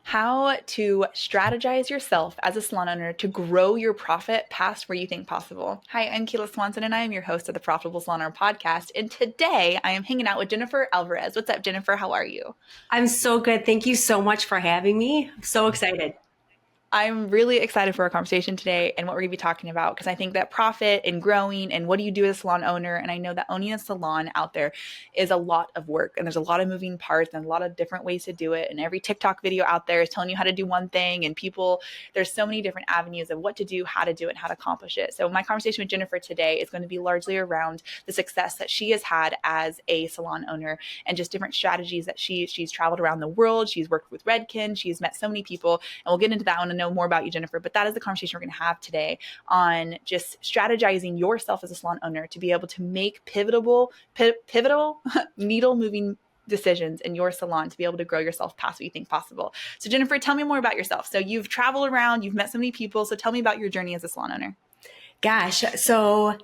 How to strategize yourself as a salon owner to grow your profit past where you think possible. Hi, I'm Keela Swanson, and I am your host of the Profitable Salon Owner Podcast. And today I am hanging out with Jennifer Alvarez. What's up, Jennifer? How are you? I'm so good. Thank you so much for having me. I'm so excited. I'm really excited for our conversation today and what we're going to be talking about because I think that profit and growing and what do you do as a salon owner? And I know that owning a salon out there is a lot of work and there's a lot of moving parts and a lot of different ways to do it. And every TikTok video out there is telling you how to do one thing, and there's so many different avenues of what to do, how to do it, and how to accomplish it. So my conversation with Jennifer today is going to be largely around the success that she has had as a salon owner and just different strategies that she's traveled around the world. She's worked with Redken. She's met so many people, and we'll get into that one know more about you, Jennifer, but that is the conversation we're going to have today on just strategizing yourself as a salon owner to be able to make pivotal needle moving decisions in your salon to be able to grow yourself past what you think possible. So Jennifer, tell me more about yourself. So you've traveled around, you've met so many people. So tell me about your journey as a salon owner. Gosh, so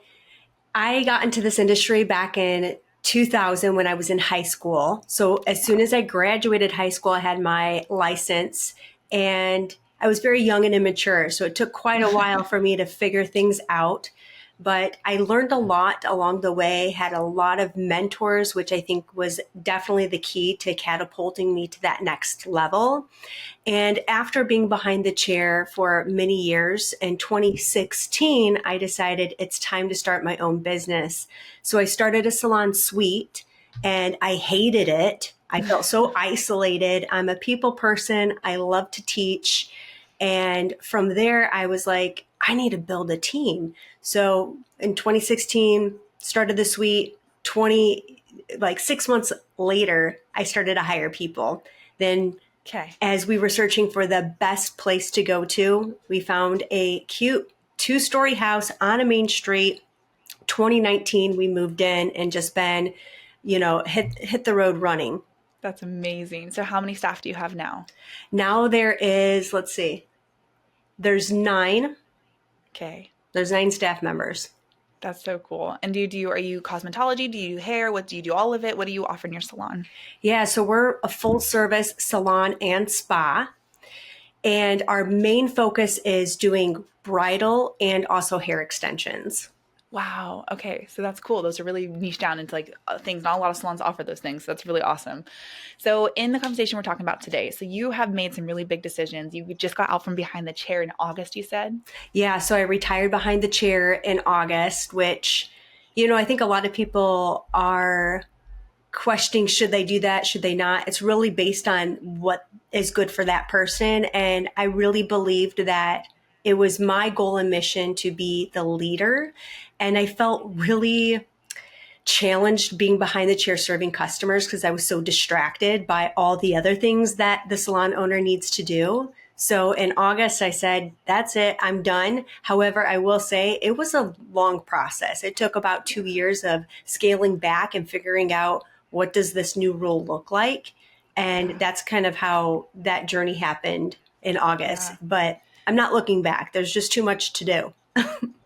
I got into this industry back in 2000 when I was in high school. So as soon as I graduated high school, I had my license, and I was very young and immature. So it took quite a while for me to figure things out. But I learned a lot along the way, had a lot of mentors, which I think was definitely the key to catapulting me to that next level. And after being behind the chair for many years, in 2016, I decided it's time to start my own business. So I started a salon suite, and I hated it. I felt so isolated. I'm a people person. I love to teach. And from there, I was like, I need to build a team. So in 2016, started the suite. 6 months later, I started to hire people. Then as we were searching for the best place to go to, we found a cute 2-story house on a main street. 2019, we moved in and just been, hit the road running. That's amazing. So how many staff do you have now? Now there is, there's 9. Okay. There's 9 staff members. That's so cool. And are you cosmetology? Do you do hair? What do you do? All of it? What do you offer in your salon? Yeah, so we're a full service salon and spa. And our main focus is doing bridal and also hair extensions. Wow. Okay. So that's cool. Those are really niche down into things. Not a lot of salons offer those things. So that's really awesome. So in the conversation we're talking about today, so you have made some really big decisions. You just got out from behind the chair in August, you said? Yeah. So I retired behind the chair in August, which, I think a lot of people are questioning, should they do that? Should they not? It's really based on what is good for that person. And I really believed that it was my goal and mission to be the leader. And I felt really challenged being behind the chair serving customers because I was so distracted by all the other things that the salon owner needs to do. So in August, I said, that's it, I'm done. However, I will say it was a long process. It took about 2 years of scaling back and figuring out, what does this new role look like? And that's kind of how that journey happened in August. Yeah. But I'm not looking back. There's just too much to do.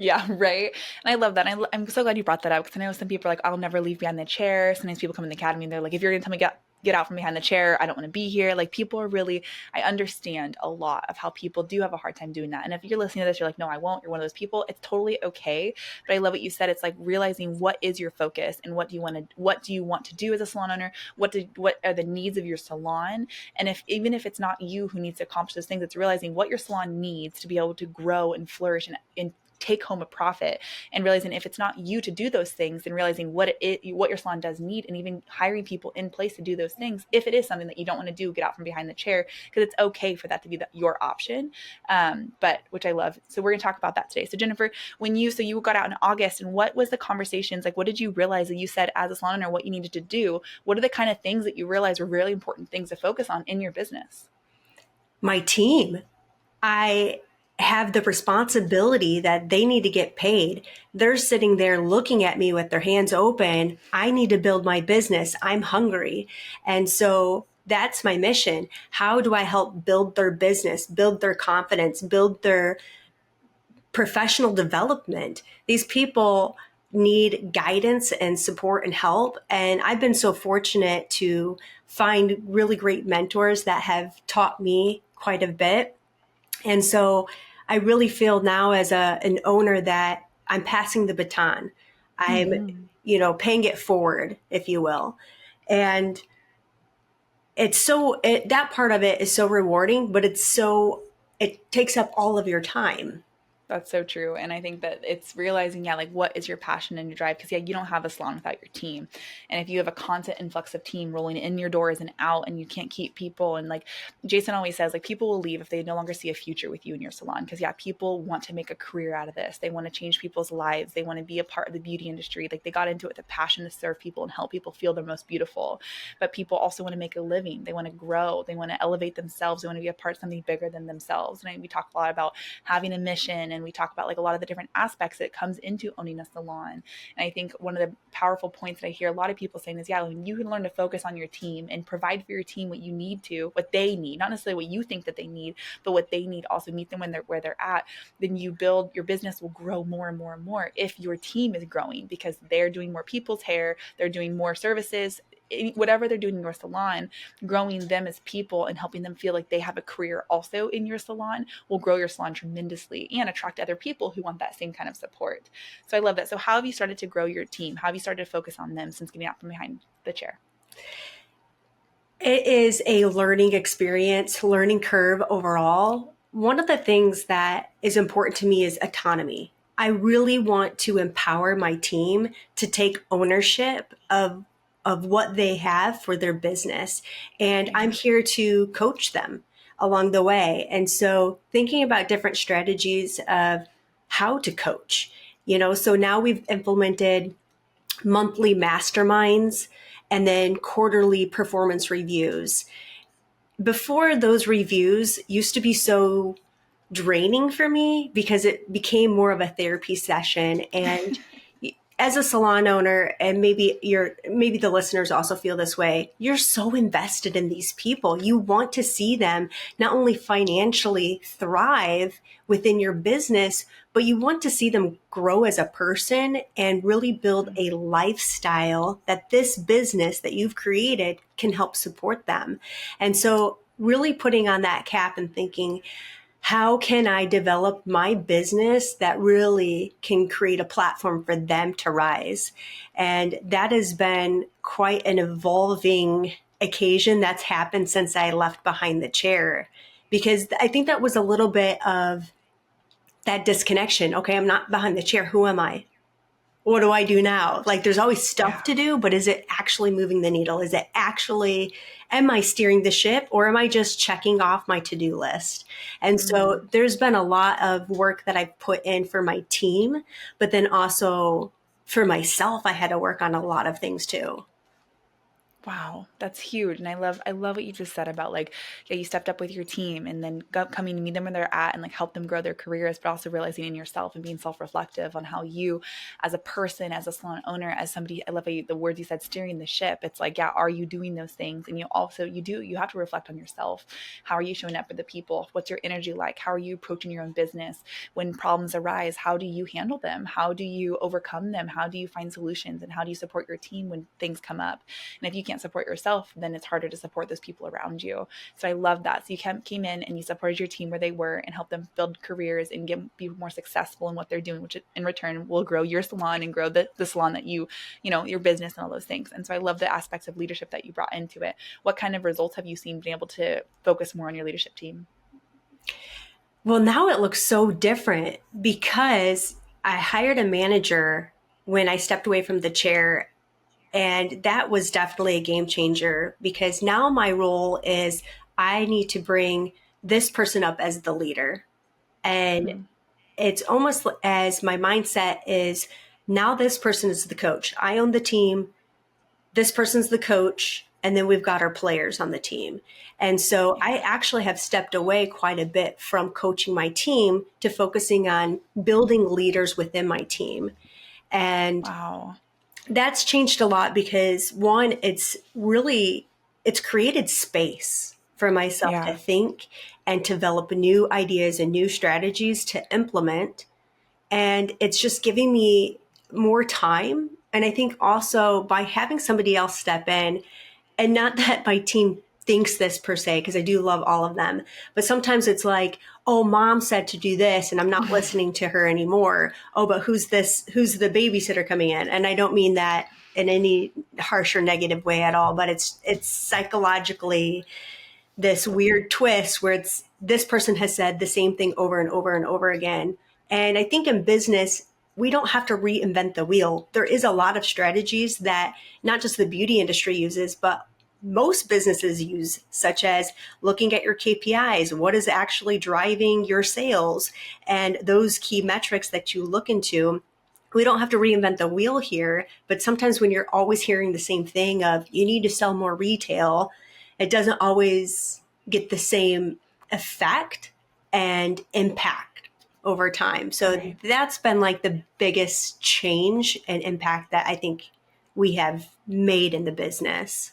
Yeah, right. And I love that. I'm so glad you brought that up because I know some people are like, I'll never leave behind the chair. Sometimes people come in the academy and they're like, if you're going to tell me get out from behind the chair, I don't want to be here. Like people are really, I understand a lot of how people do have a hard time doing that. And if you're listening to this, you're like, no, I won't. You're one of those people. It's totally okay. But I love what you said. It's like realizing what is your focus and what do you want to do as a salon owner? What are the needs of your salon? And even if it's not you who needs to accomplish those things, it's realizing what your salon needs to be able to grow and flourish and take home a profit, and realizing if it's not you to do those things, then realizing what your salon does need, and even hiring people in place to do those things. If it is something that you don't want to do, get out from behind the chair, because it's okay for that to be your option. But which I love. So we're going to talk about that today. So Jennifer, so you got out in August, and what was the conversations like? What did you realize that you said as a salon owner what you needed to do? What are the kind of things that you realized were really important things to focus on in your business? My team. I have the responsibility that they need to get paid. They're sitting there looking at me with their hands open. I need to build my business. I'm hungry. And so that's my mission. How do I help build their business, build their confidence, build their professional development? These people need guidance and support and help. And I've been so fortunate to find really great mentors that have taught me quite a bit. And so I really feel now as an owner that I'm passing the baton. I'm, Hmm. paying it forward, if you will. And that part of it is so rewarding, but it takes up all of your time. That's so true. And I think that it's realizing, yeah, like what is your passion and your drive? Because, yeah, you don't have a salon without your team. And if you have a constant influx of team rolling in your doors and out, and you can't keep people, and like Jason always says, like people will leave if they no longer see a future with you in your salon. Because, yeah, people want to make a career out of this. They want to change people's lives. They want to be a part of the beauty industry. Like they got into it with a passion to serve people and help people feel their most beautiful. But people also want to make a living. They want to grow. They want to elevate themselves. They want to be a part of something bigger than themselves. And we talk a lot about having a mission, and we talk about like a lot of the different aspects that comes into owning a salon. And I think one of the powerful points that I hear a lot of people saying is, yeah, when you can learn to focus on your team and provide for your team what you need to, what they need, not necessarily what you think that they need, but what they need, also meet them when they're where they're at, then your business will grow more and more and more if your team is growing, because they're doing more people's hair, they're doing more services, whatever they're doing in your salon. Growing them as people and helping them feel like they have a career also in your salon will grow your salon tremendously and attract other people who want that same kind of support. So I love that. So how have you started to grow your team? How have you started to focus on them since getting out from behind the chair? It is a learning experience, learning curve overall. One of the things that is important to me is autonomy. I really want to empower my team to take ownership of what they have for their business. And I'm Yeah. here to coach them along the way. And so thinking about different strategies of how to coach, so now we've implemented monthly masterminds and then quarterly performance reviews. Before, those reviews used to be so draining for me because it became more of a therapy session. And as a salon owner, and maybe the listeners also feel this way, you're so invested in these people. You want to see them not only financially thrive within your business, but you want to see them grow as a person and really build a lifestyle that this business that you've created can help support them. And so really putting on that cap and thinking, how can I develop my business that really can create a platform for them to rise? And that has been quite an evolving occasion that's happened since I left behind the chair, because I think that was a little bit of that disconnection. Okay, I'm not behind the chair. Who am I? What do I do now? Like there's always stuff Yeah. to do, but is it actually moving the needle? Am I steering the ship, or am I just checking off my to-do list? And so Mm. there's been a lot of work that I've put in for my team, but then also for myself, I had to work on a lot of things too. Wow, that's huge. And I love what you just said about like, yeah, you stepped up with your team and then coming to meet them where they're at and like help them grow their careers, but also realizing in yourself and being self-reflective on how you as a person, as a salon owner, as somebody, I love how the words you said, steering the ship. It's like, yeah, are you doing those things? And you have to reflect on yourself. How are you showing up for the people? What's your energy like? How are you approaching your own business? When problems arise, how do you handle them? How do you overcome them? How do you find solutions? And how do you support your team when things come up? And if you can't support yourself, then it's harder to support those people around you. So I love that. So you came in and you supported your team where they were and helped them build careers and be more successful in what they're doing, which in return will grow your salon and grow the salon that your business and all those things. And so I love the aspects of leadership that you brought into it. What kind of results have you seen being able to focus more on your leadership team? Well, now it looks so different because I hired a manager when I stepped away from the chair. And that was definitely a game changer because now my role is I need to bring this person up as the leader. And Hmm. it's almost as my mindset is now this person is the coach. I own the team. This person's the coach. And then we've got our players on the team. And so I Yeah. actually have stepped away quite a bit from coaching my team to focusing on building leaders within my team. And Wow. that's changed a lot because one, it's created space for myself to Yeah. think and develop new ideas and new strategies to implement. And it's just giving me more time. And I think also by having somebody else step in, and not that my team thinks this per se, because I do love all of them. But sometimes it's like, oh, mom said to do this and I'm not listening to her anymore. Oh, but who's this? Who's the babysitter coming in? And I don't mean that in any harsh or negative way at all, but it's psychologically this weird twist where it's this person has said the same thing over and over and over again. And I think in business, we don't have to reinvent the wheel. There is a lot of strategies that not just the beauty industry uses, but most businesses use, such as looking at your KPIs, what is actually driving your sales, and those key metrics that you look into. We don't have to reinvent the wheel here, but sometimes when you're always hearing the same thing of you need to sell more retail, it doesn't always get the same effect and impact over time. So Right. that's been like the biggest change and impact that I think we have made in the business.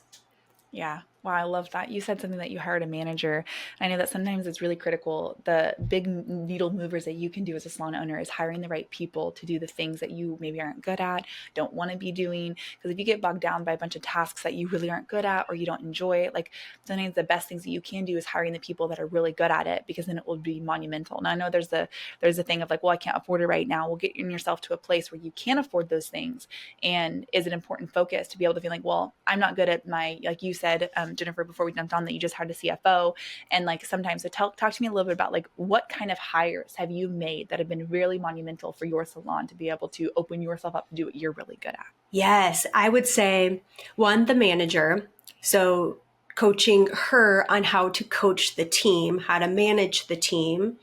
Yeah. Wow, I love that. You said something that you hired a manager. I know that sometimes it's really critical. The big needle movers that you can do as a salon owner is hiring the right people to do the things that you maybe aren't good at, don't want to be doing. Because if you get bogged down by a bunch of tasks that you really aren't good at or you don't enjoy, like sometimes the best things that you can do is hiring the people that are really good at it, because then it will be monumental. And I know there's a thing of like, well, I can't afford it right now. Well, get yourself to a place where you can afford those things, and is an important focus to be able to feel like, well, I'm not good at my, like you said, Jennifer, before we jumped on, that you just hired a CFO. And like sometimes, so talk to me a little bit about like what kind of hires have you made that have been really monumental for your salon to be able to open yourself up to do what you're really good at? Yes, I would say one, the manager. So coaching her on how to coach the team, how to manage the team.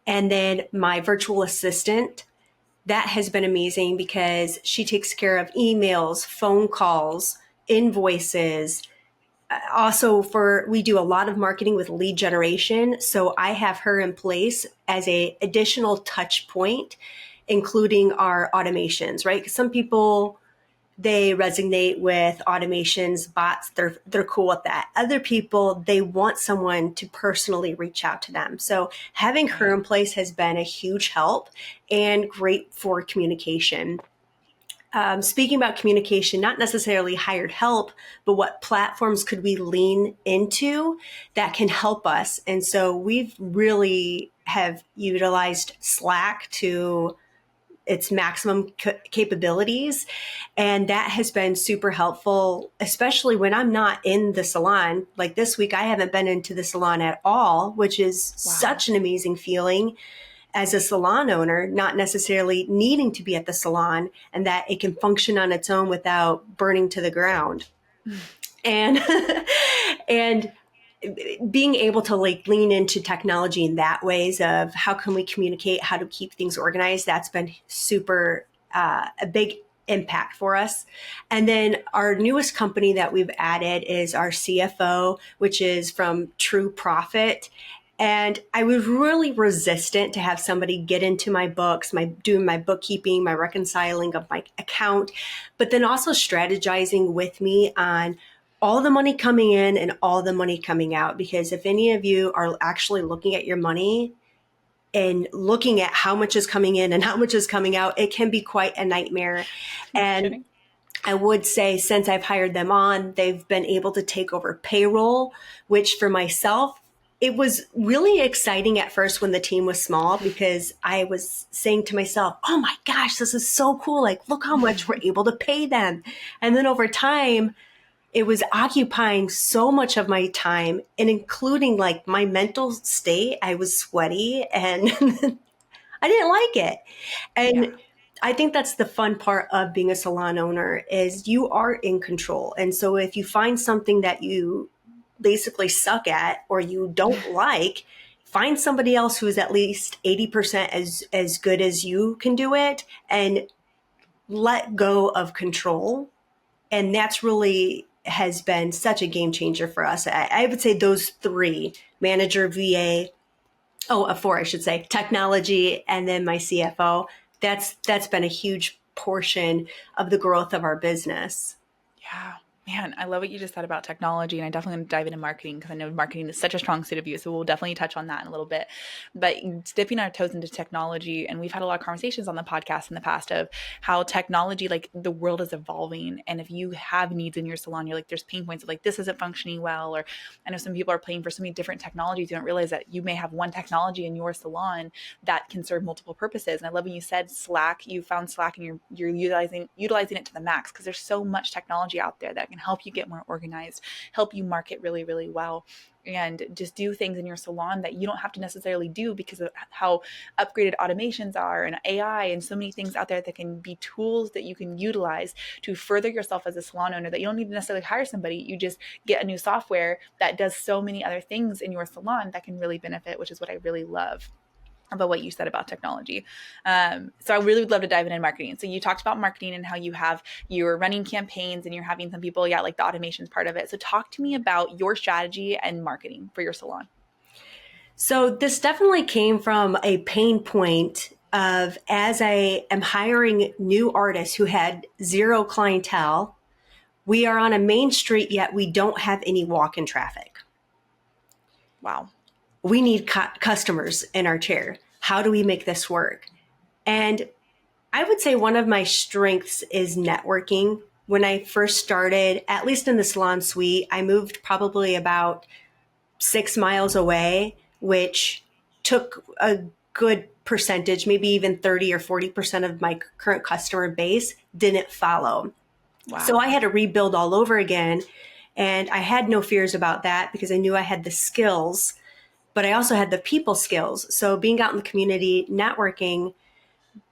And then my virtual assistant, that has been amazing because she takes care of emails, phone calls, invoices. Also, for we do a lot of marketing with lead generation, so I have her in place as a additional touch point, including our automations, right? 'Cause some people, they resonate with automations, bots, they're cool with that. Other people, they want someone to personally reach out to them. So having her Right. in place has been a huge help and great for communication. Speaking about communication, not necessarily hired help, but what platforms could we lean into that can help us? And so we've really have utilized Slack to its maximum capabilities. And that has been super helpful, especially when I'm not in the salon. Like this week, I haven't been into the salon at all, which is Wow. such an amazing feeling as a salon owner, not necessarily needing to be at the salon, and that it can function on its own without burning to the ground. And and being able to like lean into technology in that ways of how can we communicate, how to keep things organized, that's been super a big impact for us. And then our newest company that we've added is our CFO, which is from True Profit. And I was really resistant to have somebody get into my books, my doing my bookkeeping, my reconciling of my account, but then also strategizing with me on all the money coming in and all the money coming out. Because if any of you are actually looking at your money and looking at how much is coming in and how much is coming out, it can be quite a nightmare. No And kidding. I would say since I've hired them on, they've been able to take over payroll, which for myself, it was really exciting at first when the team was small because I was saying to myself, oh my gosh, this is so cool. Like, look how much we're able to pay them. And then over time, it was occupying so much of my time and including like my mental state. I was sweaty and I didn't like it. Yeah. And I think that's the fun part of being a salon owner is you are in control. And so if you find something that you basically suck at or you don't like, find somebody else who's at least 80% as good as you can do it and let go of control. And that's really has been such a game changer for us. I would say those three: manager, VA, four, I should say, technology, and then my CFO. That's been a huge portion of the growth of our business. Yeah. Man, I love what you just said about technology, and I definitely want to dive into marketing because I know marketing is such a strong suit of you. So we'll definitely touch on that in a little bit. But dipping our toes into technology, and we've had a lot of conversations on the podcast in the past of how technology, like the world is evolving, and if you have needs in your salon, you're like, there's pain points of like this isn't functioning well, or I know some people are paying for so many different technologies, you don't realize that you may have one technology in your salon that can serve multiple purposes. And I love when you said Slack, you found Slack and you're utilizing it to the max because there's so much technology out there that can help you get more organized, help you market really, really well, and just do things in your salon that you don't have to necessarily do because of how upgraded automations are and AI and so many things out there that can be tools that you can utilize to further yourself as a salon owner, that you don't need to necessarily hire somebody. You just get a new software that does so many other things in your salon that can really benefit, which is what I really love about what you said about technology. So I really would love to dive into marketing. So you talked about marketing and how you're running campaigns and you're having some people, yeah, like the automations part of it. So talk to me about your strategy and marketing for your salon. So this definitely came from a pain point of, as I am hiring new artists who had zero clientele, we are on a main street, yet we don't have any walk-in traffic. Wow. We need customers in our chair. How do we make this work? And I would say one of my strengths is networking. When I first started, at least in the salon suite, I moved probably about 6 miles away, which took a good percentage, maybe even 30 or 40% of my current customer base didn't follow. So Wow. I had to rebuild all over again. And I had no fears about that because I knew I had the skills, but I also had the people skills. So being out in the community, networking,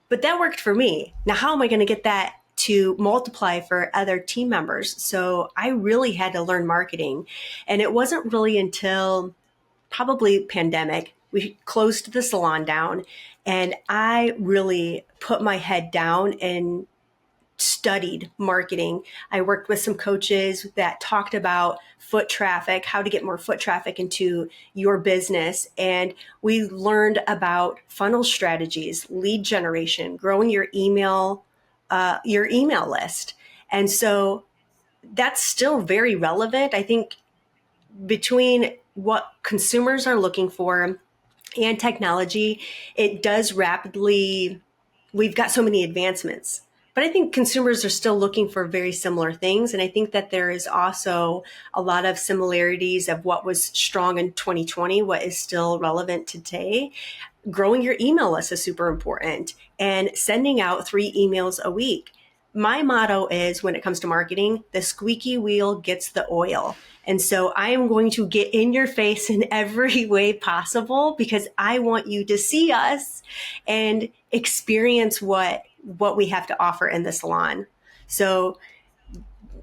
but that worked for me. Now, how am I going to get that to multiply for other team members? So I really had to learn marketing. And it wasn't really until probably pandemic, we closed the salon down, and I really put my head down and studied marketing. I worked with some coaches that talked about foot traffic, how to get more foot traffic into your business. And we learned about funnel strategies, lead generation, growing your email list. And so that's still very relevant. I think between what consumers are looking for and technology, it does rapidly, we've got so many advancements. But I think consumers are still looking for very similar things. And I think that there is also a lot of similarities of what was strong in 2020, what is still relevant today. Growing your email list is super important and sending out 3 emails a week. My motto is, when it comes to marketing, the squeaky wheel gets the oil. And so I am going to get in your face in every way possible because I want you to see us and experience what we have to offer in the salon. So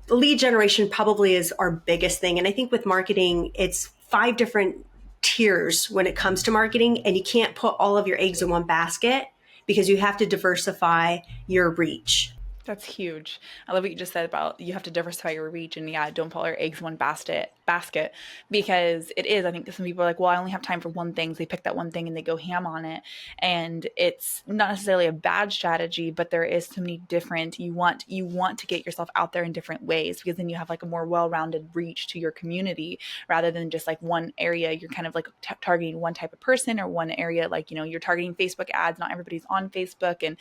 lead generation probably is our biggest thing. And I think with marketing, it's 5 different tiers when it comes to marketing, and you can't put all of your eggs in one basket because you have to diversify your reach. That's huge. I love what you just said about you have to diversify your reach, and yeah, don't put all your eggs in one basket because it is. I think some people are like, well, I only have time for one thing. So they pick that one thing and they go ham on it. And it's not necessarily a bad strategy, but there is so many different, you want to get yourself out there in different ways because then you have like a more well-rounded reach to your community rather than just like one area. You're kind of like targeting one type of person or one area, like, you're targeting Facebook ads. Not everybody's on Facebook, and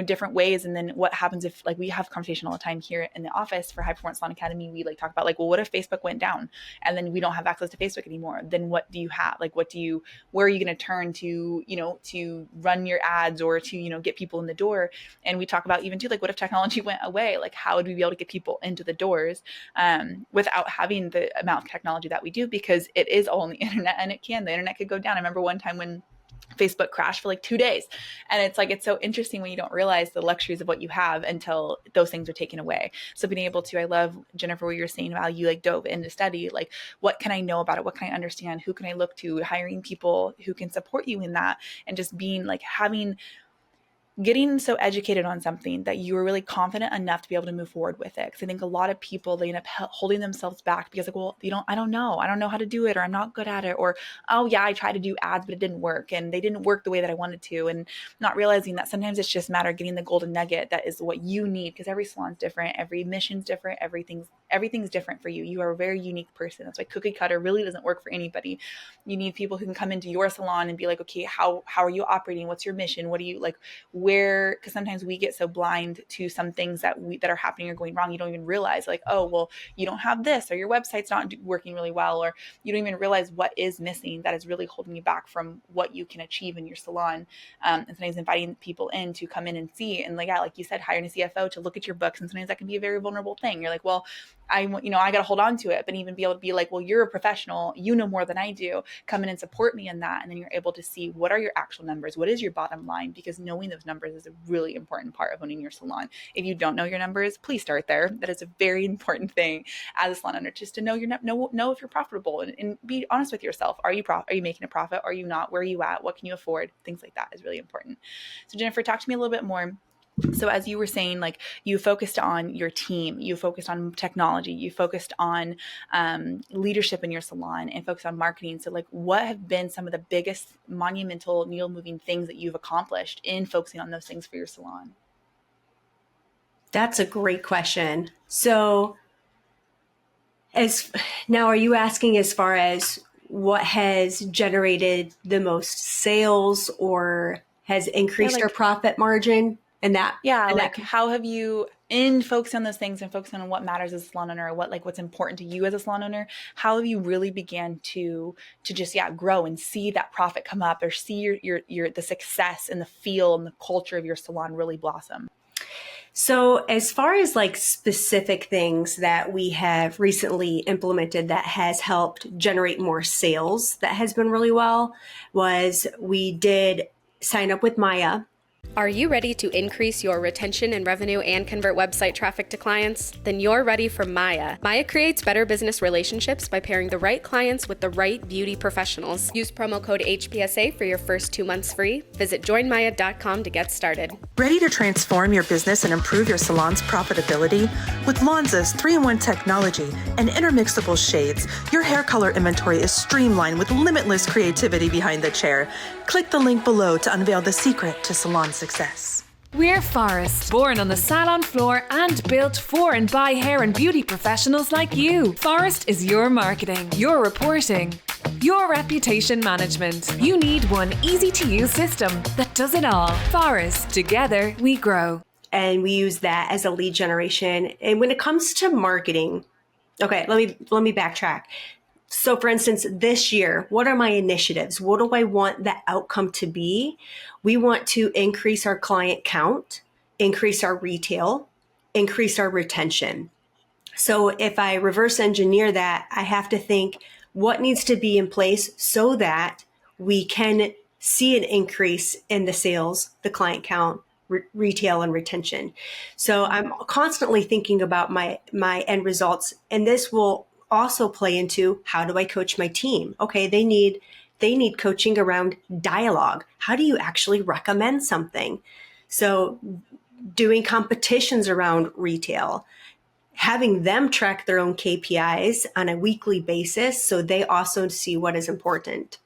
different ways. And then what happens if, like, we have conversation all the time here in the office for High Performance Salon Academy, we like talk about like, well, what if Facebook went down and then we don't have access to Facebook anymore? Then what do you have? Like, where are you going to turn to, to run your ads or to, get people in the door? And we talk about even too, like, what if technology went away? Like, how would we be able to get people into the doors without having the amount of technology that we do? Because it is all on the internet, and the internet could go down. I remember one time when Facebook crashed for like 2 days. And it's like, it's so interesting when you don't realize the luxuries of what you have until those things are taken away. So being able to, I love, Jennifer, what you're saying about you like dove into study, like, what can I know about it? What can I understand? Who can I look to? Hiring people who can support you in that, and just being like, having getting so educated on something that you were really confident enough to be able to move forward with it. Because I think a lot of people, they end up holding themselves back because like, well, I don't know how to do it, or I'm not good at it, or, oh yeah, I tried to do ads, but it didn't work, and they didn't work the way that I wanted to. And not realizing that sometimes it's just a matter of getting the golden nugget that is what you need, because every salon's different, every mission's different, everything's different for you. You are a very unique person. That's why cookie cutter really doesn't work for anybody. You need people who can come into your salon and be like, okay, how are you operating? What's your mission? What do you like? Where, because sometimes we get so blind to some things that are happening or going wrong, you don't even realize, like, oh well, you don't have this, or your website's not working really well, or you don't even realize what is missing that is really holding you back from what you can achieve in your salon. And sometimes inviting people in to come in and see, and like, yeah, like you said, hiring a CFO to look at your books, and sometimes that can be a very vulnerable thing. You're like, well, I got to hold on to it, but even be able to be like, well, you're a professional, you know more than I do, come in and support me in that. And then you're able to see what are your actual numbers, what is your bottom line, because knowing those numbers is a really important part of owning your salon. If you don't know your numbers, please start there. That is a very important thing as a salon owner, just to know know if you're profitable, and be honest with yourself. Are you making a profit? Are you not? Where are you at? What can you afford? Things like that is really important. So Jennifer, talk to me a little bit more. So as you were saying, like, you focused on your team, you focused on technology, you focused on leadership in your salon, and focused on marketing. So like, what have been some of the biggest monumental needle moving things that you've accomplished in focusing on those things for your salon? That's a great question. So are you asking as far as what has generated the most sales or has Yeah, increased our like, profit margin? yeah, And that like, how have you, in focusing on those things and focusing on what matters as a salon owner, or what's important to you as a salon owner, how have you really began to just, yeah, grow and see that profit come up, or see your the success and the feel and the culture of your salon really blossom? So as far as like specific things that we have recently implemented that has helped generate more sales, that has been really well, was we did sign up with Maya. Are you ready to increase your retention and revenue and convert website traffic to clients? Then you're ready for Maya. Maya creates better business relationships by pairing the right clients with the right beauty professionals. Use promo code HPSA for your first 2 months free. Visit joinmaya.com to get started. Ready to transform your business and improve your salon's profitability? With Lonza's 3-in-1 technology and intermixable shades, your hair color inventory is streamlined with limitless creativity behind the chair. Click the link below to unveil the secret to salon success. We're Forest, born on the salon floor and built for and by hair and beauty professionals like you. Forest is your marketing, your reporting, your reputation management. You need one easy-to-use system that does it all. Forest, together we grow. And we use that as a lead generation. And when it comes to marketing, okay, let me backtrack. So for instance, this year, what are my initiatives? What do I want the outcome to be? We want to increase our client count, increase our retail, increase our retention. So if I reverse engineer that, I have to think what needs to be in place so that we can see an increase in the sales, the client count, retail, and retention. So I'm constantly thinking about my end results, and this will also play into, how do I coach my team? Okay, they need coaching around dialogue. How do you actually recommend something? So doing competitions around retail, having them track their own KPIs on a weekly basis so they also see what is important.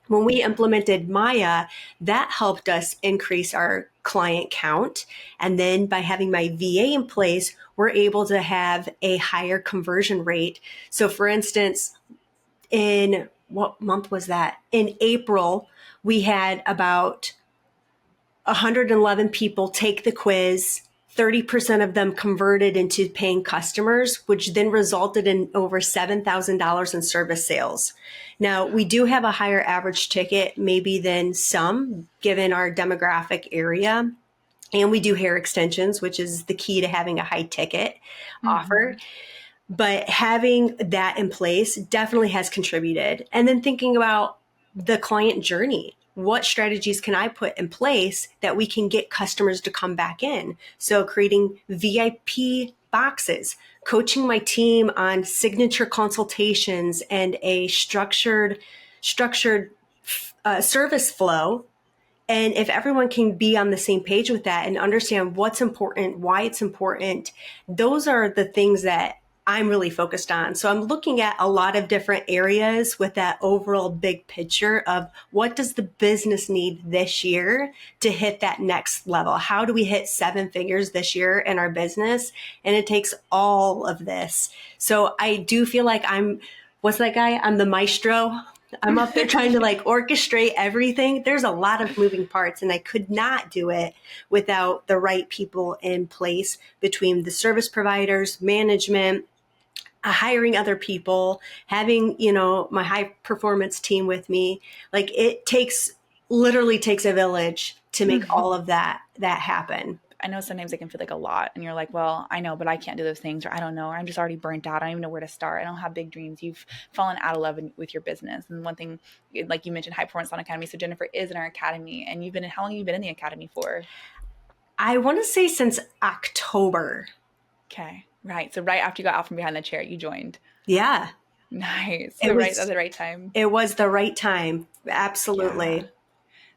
When we implemented Maya, that helped us increase our client count. And then by having my VA in place, we're able to have a higher conversion rate. So for instance, in what month was that? In April, we had about 111 people take the quiz. 30% of them converted into paying customers, which then resulted in over $7,000 in service sales. Now, we do have a higher average ticket maybe than some, given our demographic area. And we do hair extensions, which is the key to having a high ticket offer. But having that in place definitely has contributed. And then thinking about the client journey. What strategies can I put in place that we can get customers to come back in? So creating VIP boxes, coaching my team on signature consultations and a structured service flow, And if everyone can be on the same page with that and understand what's important, why it's important, those are the things that I'm really focused on. So I'm looking at a lot of different areas with that overall big picture of what does the business need this year to hit that next level? How do we hit 7 figures this year in our business? And it takes all of this. So I do feel like what's that guy? I'm the maestro. I'm up there trying to like orchestrate everything. There's a lot of moving parts, and I could not do it without the right people in place between the service providers, management, hiring other people, having, my high performance team with me. Like literally takes a village to make all of that happen. I know sometimes it can feel like a lot, and you're like, well, I know, but I can't do those things, or I don't know, or I'm just already burnt out. I don't even know where to start. I don't have big dreams. You've fallen out of love with your business. And one thing, like you mentioned, High Performance Salon Academy. So Jennifer is in our academy, and how long have you been in the academy for? I want to say since October. Okay. Right. So right after you got out from behind the chair, you joined. Yeah. Nice. So right at the right time. It was the right time. Absolutely. Yeah.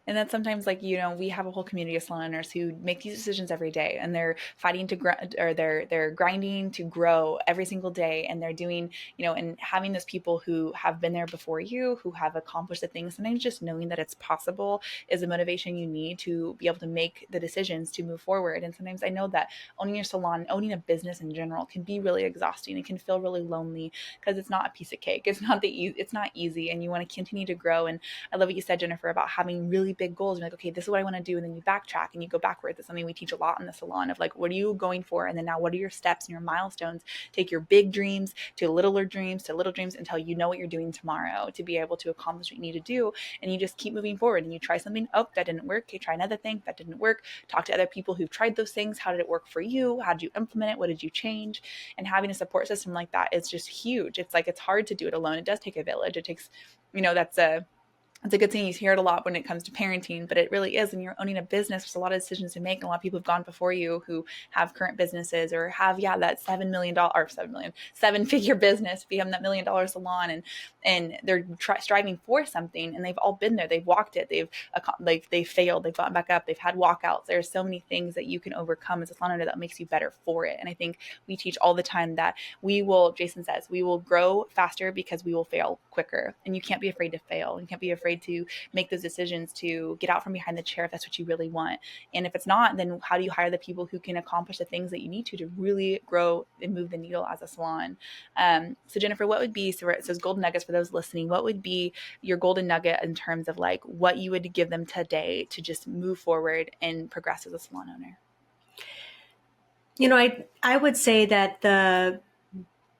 And then sometimes, like, we have a whole community of salon owners who make these decisions every day, and they're fighting they're grinding to grow every single day. And they're doing, and having those people who have been there before you, who have accomplished the things, sometimes just knowing that it's possible is the motivation you need to be able to make the decisions to move forward. And sometimes I know that owning your salon, owning a business in general, can be really exhausting. It can feel really lonely because it's not a piece of cake. It's not easy, and you want to continue to grow. And I love what you said, Jennifer, about having really big goals. You're like, okay, this is what I want to do. And then you backtrack and you go backwards. It's something we teach a lot in the salon of like, what are you going for? And then now what are your steps and your milestones? Take your big dreams to little dreams until you know what you're doing tomorrow to be able to accomplish what you need to do. And you just keep moving forward, and you try something. Oh, that didn't work. Okay, try another thing. That didn't work. Talk to other people who've tried those things. How did it work for you? How did you implement it? What did you change? And having a support system like that is just huge. It's like, it's hard to do it alone. It does take a village. It takes, it's a good thing. You hear it a lot when it comes to parenting, but it really is. When you're owning a business, there's a lot of decisions to make. And a lot of people have gone before you who have current businesses or have, that $7-figure business, become that $1 million salon, and they're striving for something. And they've all been there. They've walked it. They failed. They've gotten back up. They've had walkouts. There's so many things that you can overcome as a salon owner that makes you better for it. And I think we teach all the time that Jason says, we will grow faster because we will fail quicker. And you can't be afraid to fail. You can't be afraid to make those decisions to get out from behind the chair if that's what you really want. And if it's not, then how do you hire the people who can accomplish the things that you need to really grow and move the needle as a salon? So Jennifer, what would be, so it says golden nuggets for those listening, what would be your golden nugget in terms of like what you would give them today to just move forward and progress as a salon owner? I would say that the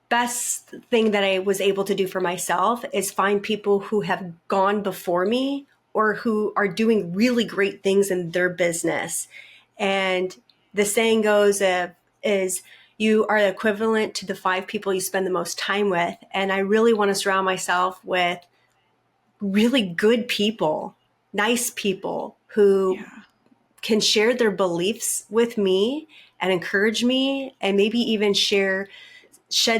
best thing that I was able to do for myself is find people who have gone before me or who are doing really great things in their business. And the saying goes is you are equivalent to the 5 people you spend the most time with. And I really want to surround myself with really good people, nice people who can share their beliefs with me and encourage me, and maybe even shed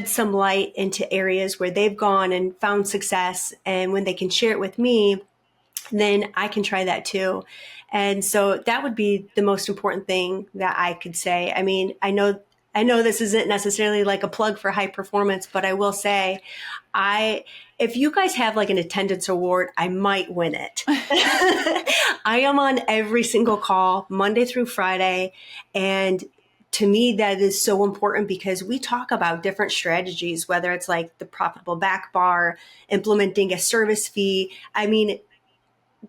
some light into areas where they've gone and found success. And when they can share it with me, then I can try that too. And so that would be the most important thing that I could say. I mean, I know this isn't necessarily like a plug for High Performance, but I will say, if you guys have like an attendance award, I might win it. I am on every single call, Monday through Friday. And to me, that is so important because we talk about different strategies, whether it's like the profitable back bar, implementing a service fee. I mean,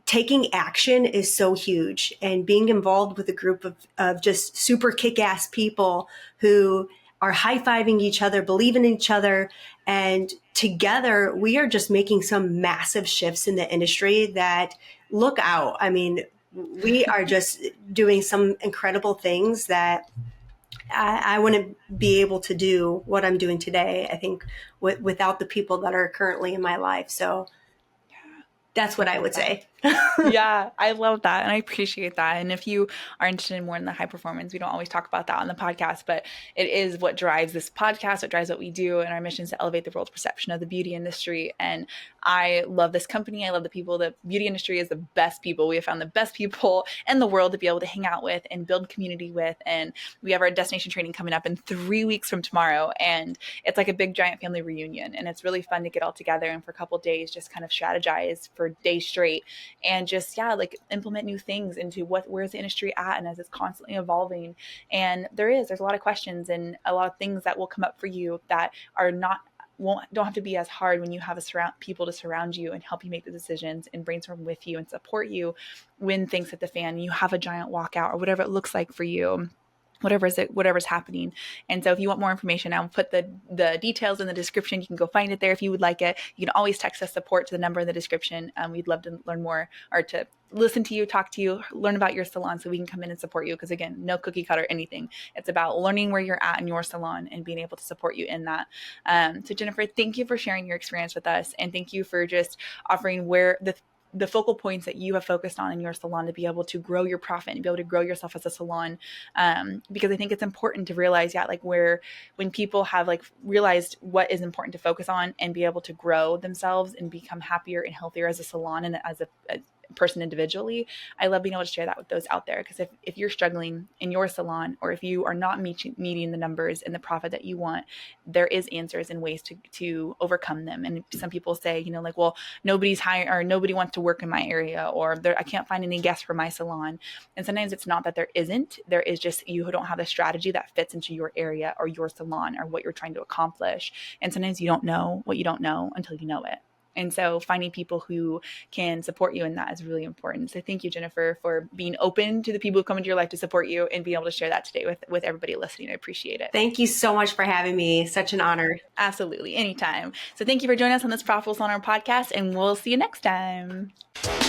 taking action is so huge, and being involved with a group of just super kick-ass people who are high-fiving each other, believe in each other, and together we are just making some massive shifts in the industry that look out. I mean, we are just doing some incredible things that I wouldn't be able to do what I'm doing today, I think, without the people that are currently in my life. So that's what I would say. Yeah, I love that. And I appreciate that. And if you are interested in more in the high performance, we don't always talk about that on the podcast, but it is what drives this podcast, what drives what we do. And our mission is to elevate the world's perception of the beauty industry. And I love this company. I love the people. The beauty industry is the best people. We have found the best people in the world to be able to hang out with and build community with. And we have our destination training coming up in 3 weeks from tomorrow. And it's like a big giant family reunion. And it's really fun to get all together and for a couple of days, just kind of strategize for days straight and just, yeah, like implement new things into where's the industry at, and as it's constantly evolving. And there's a lot of questions and a lot of things that will come up for you that are don't have to be as hard when you have people to surround you and help you make the decisions and brainstorm with you and support you when things hit the fan and you have a giant walkout or whatever it looks like for you. Whatever's happening. And so if you want more information, I'll put the details in the description. You can go find it there if you would like it. You can always text us support to the number in the description. We'd love to learn more, or to listen to you, talk to you, learn about your salon so we can come in and support you. Because again, no cookie cutter anything. It's about learning where you're at in your salon and being able to support you in that. So Jennifer, thank you for sharing your experience with us. And thank you for just offering where the focal points that you have focused on in your salon to be able to grow your profit and be able to grow yourself as a salon. Because I think it's important to realize, when people have like realized what is important to focus on and be able to grow themselves and become happier and healthier as a salon and as a person individually, I love being able to share that with those out there. Because if you're struggling in your salon, or if you are not meeting the numbers and the profit that you want, there is answers and ways to overcome them. And some people say, well, nobody's hiring, or nobody wants to work in my area, or I can't find any guests for my salon. And sometimes it's not that there isn't, there is just you who don't have a strategy that fits into your area or your salon or what you're trying to accomplish. And sometimes you don't know what you don't know until you know it. And so finding people who can support you in that is really important. So thank you, Jennifer, for being open to the people who come into your life to support you and being able to share that today with everybody listening. I appreciate it. Thank you so much for having me. Such an honor. Absolutely. Anytime. So thank you for joining us on this Profitable Salon Owner podcast, and we'll see you next time.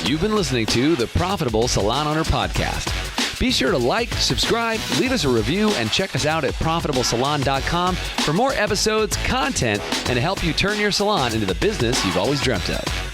You've been listening to the Profitable Salon Owner podcast. Be sure to like, subscribe, leave us a review, and check us out at profitablesalon.com for more episodes, content, and to help you turn your salon into the business you've always dreamt of.